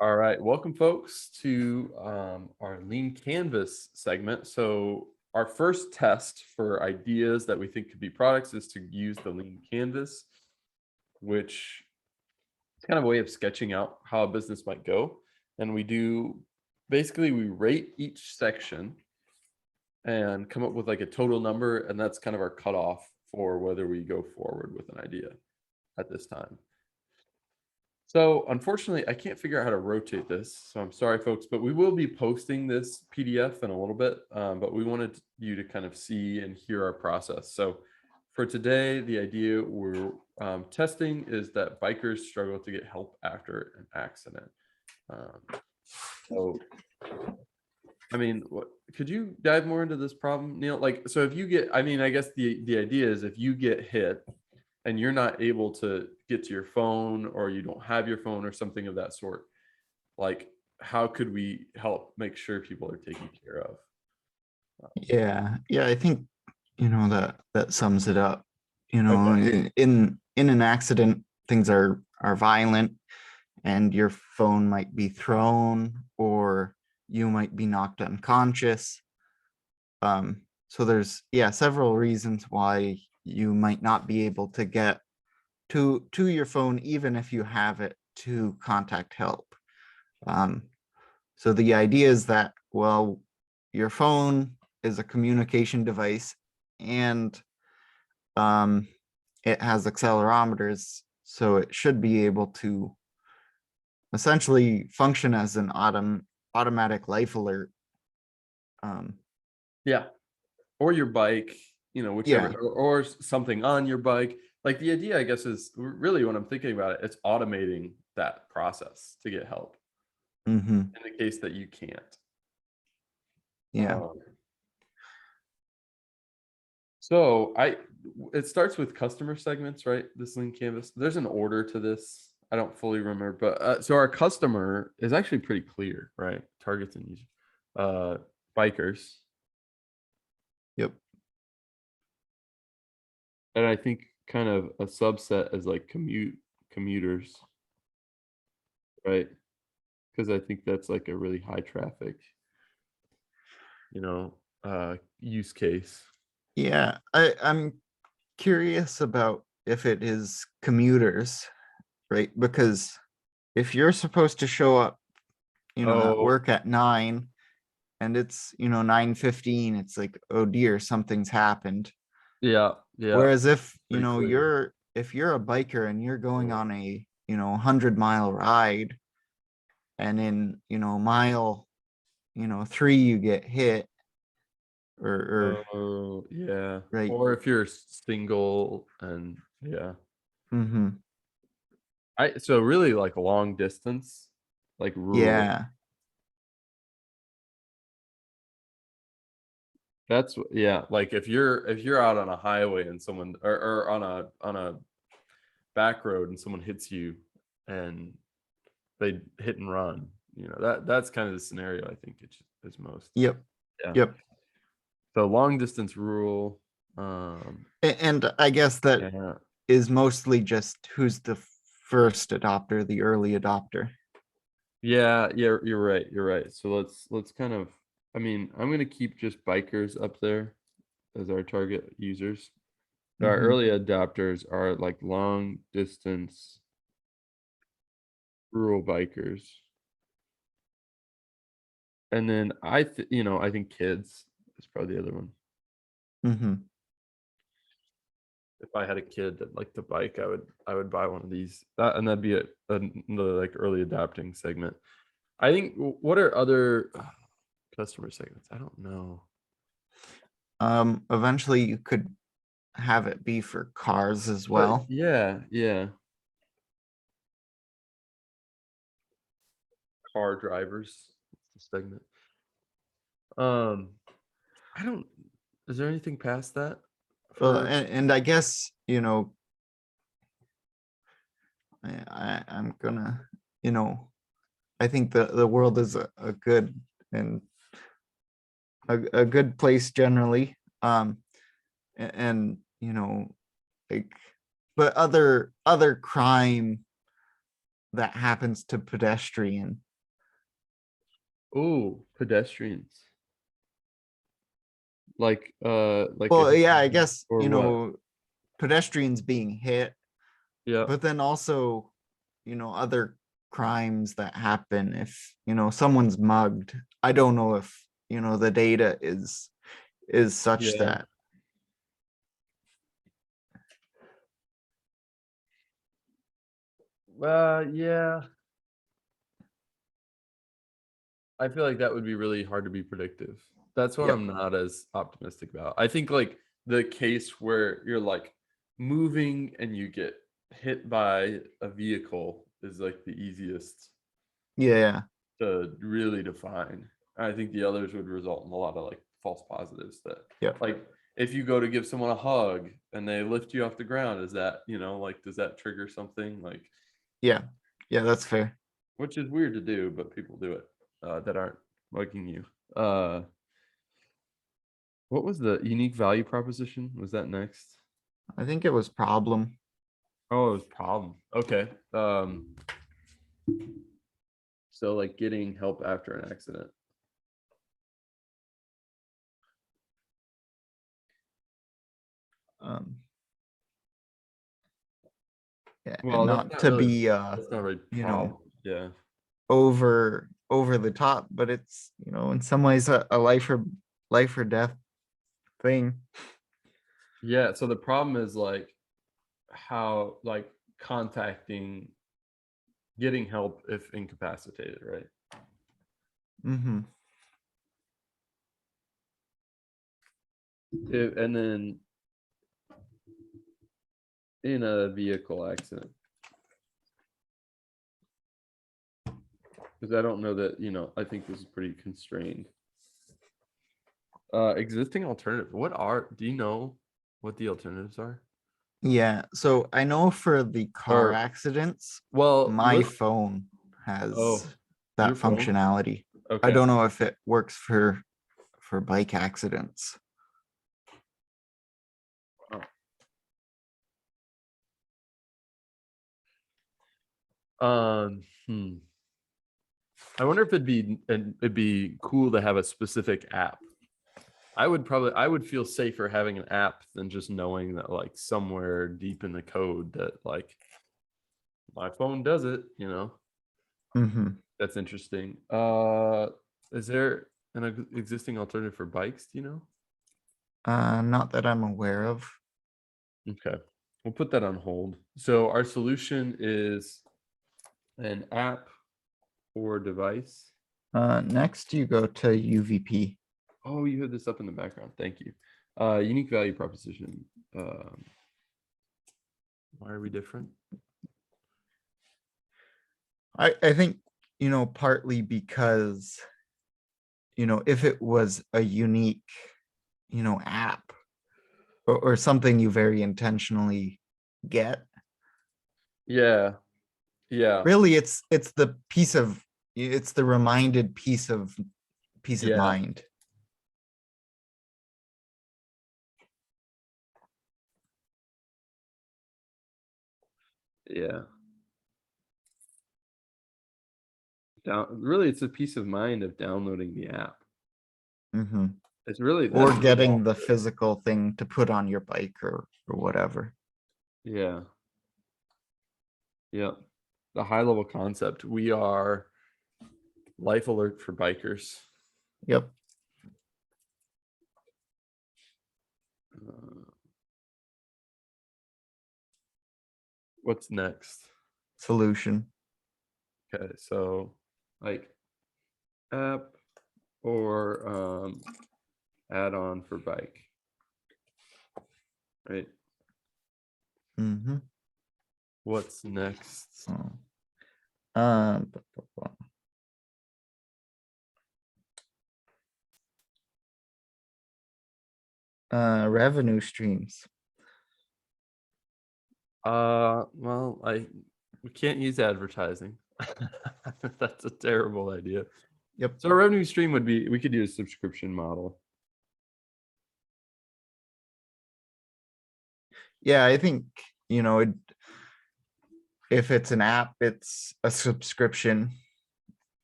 All right, welcome folks to our Lean Canvas segment. So our first test for ideas that we think could be products is to use the Lean Canvas, which is kind of a way of sketching out how a business might go. And basically we rate each section and come up with like a total number, and that's kind of our cutoff for whether we go forward with an idea at this time. So unfortunately, I can't figure out how to rotate this. So I'm sorry, folks, but we will be posting this PDF in a little bit. But we wanted you to kind of see and hear our process. So for today, the idea we're testing is that bikers struggle to get help after an accident. So, I mean, could you dive more into this problem, Neil? Like, so if you get, I mean, I guess the idea is if you get hit and you're not able to get to your phone, or you don't have your phone or something of that sort, like how could we help make sure people are taken care of? Yeah, I think that sums it up. Okay. In an accident, things are violent, and your phone might be thrown, or you might be knocked unconscious. So there's several reasons why you might not be able to get to your phone, even if you have it, to contact help. So the idea is that, well, your phone is a communication device, and it has accelerometers, so it should be able to essentially function as an automatic life alert. Yeah. Or your bike, whichever, Yeah. or something on your bike. Like the idea, I guess, is really when I'm thinking about it, it's automating that process to get help Hmm. in the case that you can't. Yeah. Um, So it starts with customer segments, right? This Lean Canvas. There's an order to this. I don't fully remember, but so our customer is actually pretty clear, right? Targets and users, bikers, Yep. and I think kind of a subset is like commuters, right? Because I think that's like a really high traffic, use case. Yeah. I'm curious about if it is commuters, right? Because if you're supposed to show up, at Oh, work at 9, and it's 9:15, it's like, oh dear, something's happened. yeah, yeah, Whereas if pretty clear. you're a biker and you're going on a 100-mile ride, and in mile 3 you get hit, or Oh, yeah. right. Or if you're single and yeah. Hmm. So really like long distance, like rural. Yeah. Yeah, like if you're out on a highway and someone or on a back road and someone hits you and they hit and run, that's kind of the scenario I think it's most. Yep. Yeah. Yep. So long distance rural. And I guess that Yeah. is mostly just who's the first adopter, the early adopter. Yeah, yeah, you're right. You're right. So let's kind of, I mean, I'm gonna keep just bikers up there as our target users. Our Hmm. early adopters are like long distance rural bikers. And then I think kids is probably the other one. Hmm. If I had a kid that liked to bike, I would buy one of these. That'd be another like early adopting segment. I think what are other customer segments? I don't know. Eventually you could have it be for cars as But well. yeah, yeah. Car drivers, it's the segment. Um, I don't. Is there anything past that Well, for? and I guess, I'm gonna, I think the world is a good and a good place generally. And like, but other crime that happens to pedestrian, Oh, pedestrians. Like Well, yeah, I if guess, or what? pedestrians being hit, Yeah. but then also, other crimes that happen if, someone's mugged. I don't know if, the data is such Yeah. that. Yeah. I feel like that would be really hard to be predictive. That's what Yep. I'm not as optimistic about. I think like the case where you're like moving and you get hit by a vehicle is like the easiest Yeah. to really define. I think the others would result in a lot of like false positives that Yep. like if you go to give someone a hug and they lift you off the ground, is that, like does that trigger something like Yeah. Yeah, that's fair. which is weird to do, but people do it that aren't mugging you. Uh what was the unique value proposition? Was that next? I think it was problem. Oh, it was problem. Okay. So like getting help after an accident. Um, yeah, and Well, not to be that's not really you know, problem. Yeah. over the top, but it's, in some ways a life or death thing. Yeah. So the problem is like how like contacting getting help if incapacitated, right? Hmm. And then in a vehicle accident. Because I don't know that, I think this is pretty constrained. Existing alternative. Do you know what the alternatives are? Yeah, so I know for the car Or accidents, well, my list phone has oh, your that phone? functionality. I Okay. don't know if it works for bike accidents. Hmm. I wonder if it'd be cool to have a specific app. I would feel safer having an app than just knowing that like somewhere deep in the code that like my phone does it. Hmm. That's interesting. Is there an existing alternative for bikes, do you know? Not that I'm aware of. Okay. We'll put that on hold. So our solution is an app or device. Next you go to UVP. Oh, you have this up in the background. Thank you. Unique value proposition. Why are we different? I think, partly because, if it was a unique, app or something you very intentionally get, Yeah. Yeah. really it's the reminded peace of Yeah. mind. Yeah. Really, it's a peace of mind of downloading the app. Hmm. It's really Or that's really getting all the it is. physical thing to put on your bike or whatever. Yeah. Yeah. The high level concept. We are life alert for bikers. Yep. Uh, what's next? Solution. Okay, so like app or add-on for bike, right? Hmm. What's next? Bu- bu- bu- revenue streams. Well, we can't use advertising. That's a terrible idea. Yep. So a revenue stream would be we could do a subscription model. Yeah, I think, if it's an app, it's a subscription.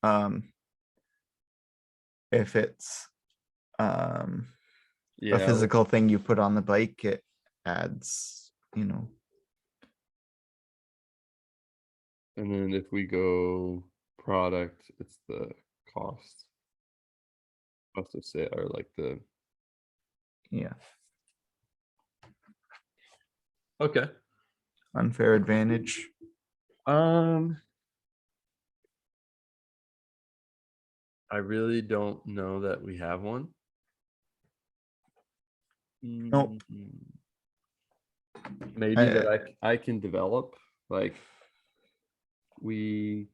Um, if it's a Yeah. physical thing you put on the bike, it adds, And then if we go product, it's the cost. Cost of sale, or like the. yeah, Okay. unfair advantage. I really don't know that we have one. Nope. Maybe that I can develop, like we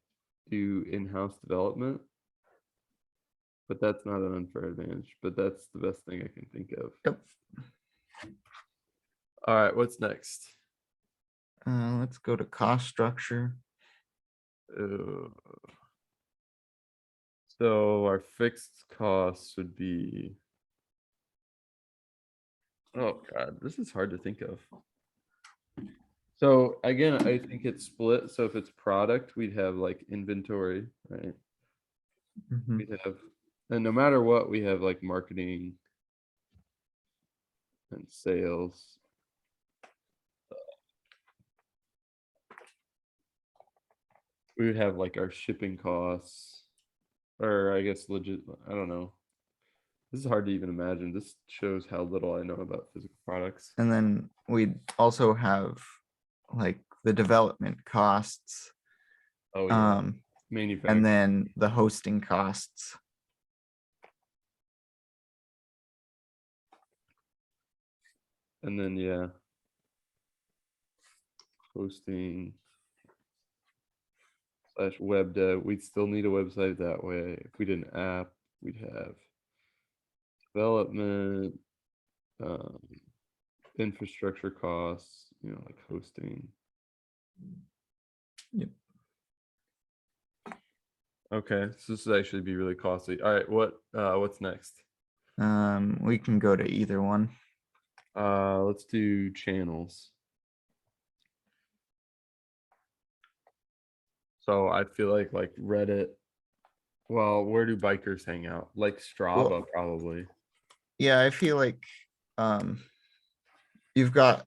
do in-house development, but that's not an unfair advantage, but that's the best thing I can think of. Yep. All right, what's next? Let's go to cost structure. So our fixed costs would be, oh God, this is hard to think of. So again, I think it's split. So if it's product, we'd have like inventory, right? Mhm. We'd have, and no matter what, we have like marketing and sales. We would have like our shipping costs, or I guess legit, I don't know. This is hard to even imagine. This shows how little I know about physical products. And then we'd also have like the development costs, Oh yeah, and manufacturing. then the hosting costs. And then yeah, hosting / web dev. We'd still need a website that way. If we did an app, we'd have development, um, infrastructure costs, like hosting. Yep. Okay, so this would actually be really costly. All right, what's next? We can go to either one. Let's do channels. So I feel like Reddit. Well, where do bikers hang out? Like Strava, Well, probably. yeah, I feel like you've got,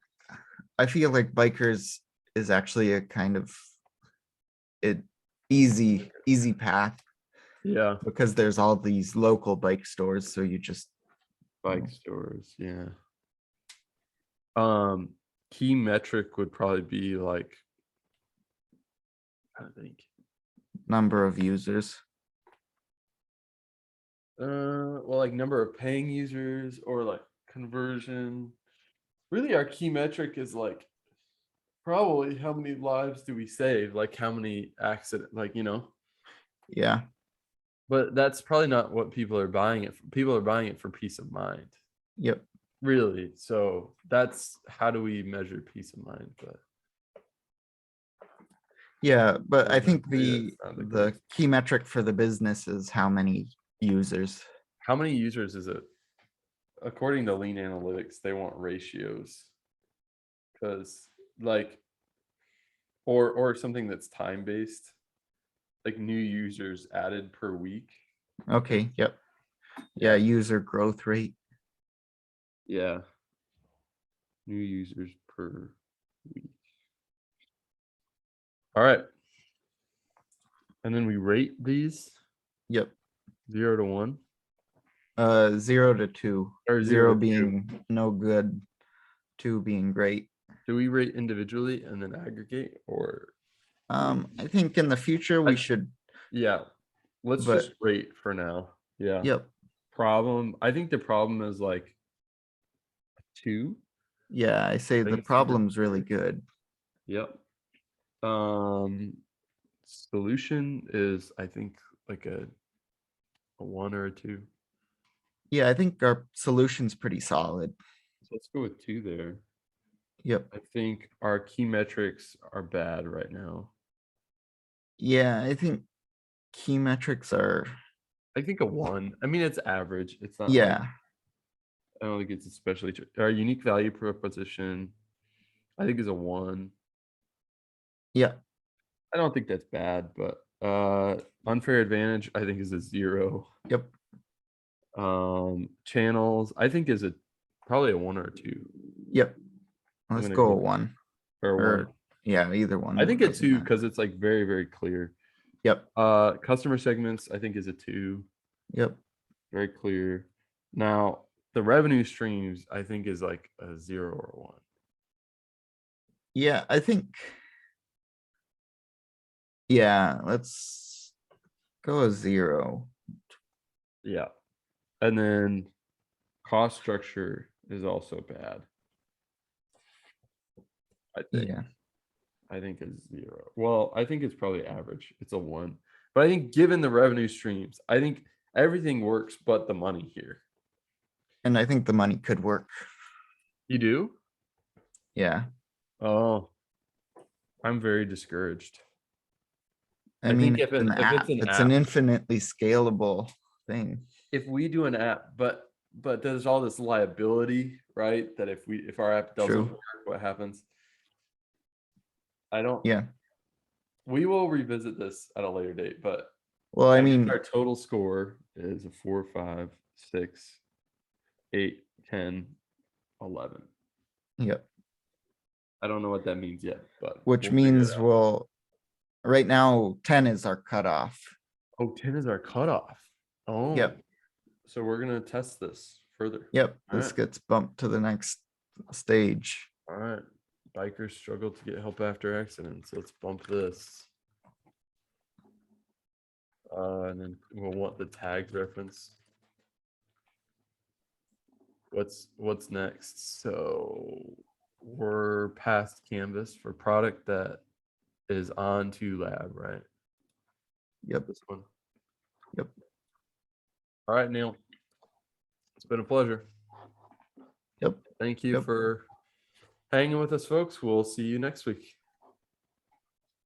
I feel like bikers is actually a kind of it easy path Yeah, because there's all these local bike stores, so you just bike stores. Yeah. Key metric would probably be like, I think. number of users. Well, like number of paying users or like conversion. Really, our key metric is like probably how many lives do we save? Like how many accident, Yeah. But that's probably not what people are buying it for. People are buying it for peace of mind. Yep. Really. So that's how do we measure peace of mind? But Yeah, but I yeah, think it's not the greatest. key metric for the business is how many users. How many users is it? According to Lean Analytics, they want ratios because like or something that's time based, like new users added per week. Okay, yep. Yeah, user growth rate. Yeah. New users per week. All right. And then we rate these Yep. 0 to 1. 0 to 2. Or 0 0 to 2. being no good, 2 being great. Do we rate individually and then aggregate, or I think in the future we should. yeah, let's But just rate for now. Yeah. yep. Problem. I think the problem is like 2. Yeah, I say I think the it's super problem's really good. Yep. Solution is I think like a 1 or a 2. Yeah, I think our solution's pretty solid. So let's go with 2 there. Yep. I think our key metrics are bad right now. Yeah, I think key metrics are. I think a 1. I mean, it's average. It's not like Yeah. I don't think it's especially our unique value proposition. I think is a 1. Yeah. I don't think that's bad, but unfair advantage I think is a 0. Yep. Channels, I think is probably a 1 or a 2. Yep. I'm Let's gonna go go with 1. or a 1. Or yeah, either one. I think a doesn't 2 matter. because it's like very, very clear. Yep. Customer segments, I think is a 2. Yep. Very clear. Now, the revenue streams, I think is like a 0 or a 1. Yeah, I think. Yeah, let's go a 0. Yeah. And then cost structure is also bad. I think. Yeah. I think is 0. Well, I think it's probably average. It's a 1. But I think given the revenue streams, I think everything works but the money here. And I think the money could work. You do? Yeah. Oh, I'm very discouraged. I I mean, think it's an if it's app. an It's an app, infinitely scalable thing. if we do an app, but there's all this liability, right? That if our app doesn't True. work, what happens? I don't. Yeah. We will revisit this at a later date, but Well, I I guess mean, our total score is a 4, 5, 6, 8, 10, 11. yep. I don't know what that means yet, but Which we'll figure it means out. right now 10 is our cutoff. Oh, 10 is our cutoff. Oh, Yep. so we're gonna test this further. Yep. All This right. gets bumped to the next stage. All right. Bikers struggle to get help after accidents. Let's bump this. And then we'll want the tags reference. What's next? So we're past Canvas for product that is on to lab, right? Yep. This one. Yep. All right, Neil. It's been a pleasure. Yep. Thank you Yep. for hanging with us, folks. We'll see you next week.